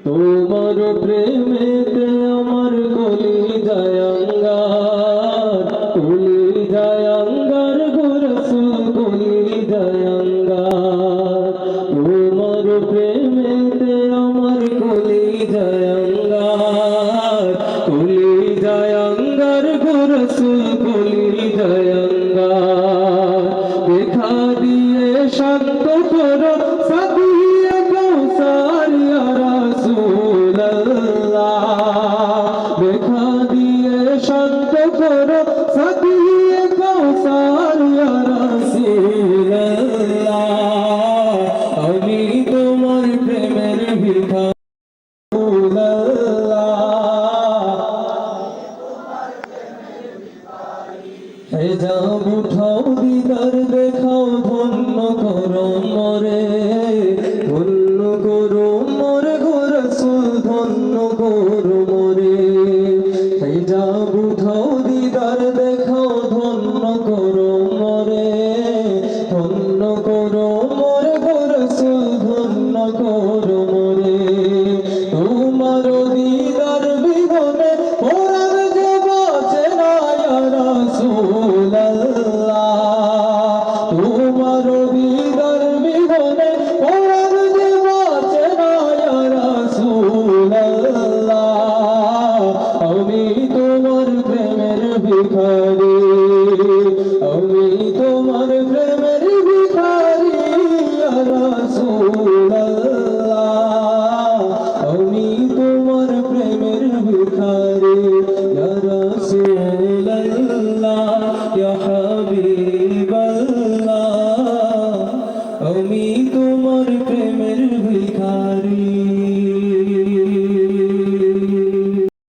তোমার প্রেমেতে আমার কলি জায়াঙ্গার, কলি জায়াঙ্গার গো রাসূল কলি জায়াঙ্গার। তোমার প্রেমেতে আমার কলি জায়াঙ্গার, কলি জায়াঙ্গার গো রাসূল কলি জায়াঙ্গার। দেখা দিয়ে শান্ত করো সাদিয়ে কৌসার ইয়া রাসূলুল্লাহ, দেখা দিয়ে শান্ত করো সাদিয়ে কৌসার ইয়া রাসূলুল্লাহ। আমি তোমার প্রেমের ভিখারি হেজাব উঠাও দিদার দেখাও ধন্য করো মরে, ধন্য করো মরে গো রাসূল ধন্য করো মরে। হেজাব উঠাও দিদার দেখাও ধন্য করো মরে, ধন্য করো মরে গো রাসূল ধন্য করো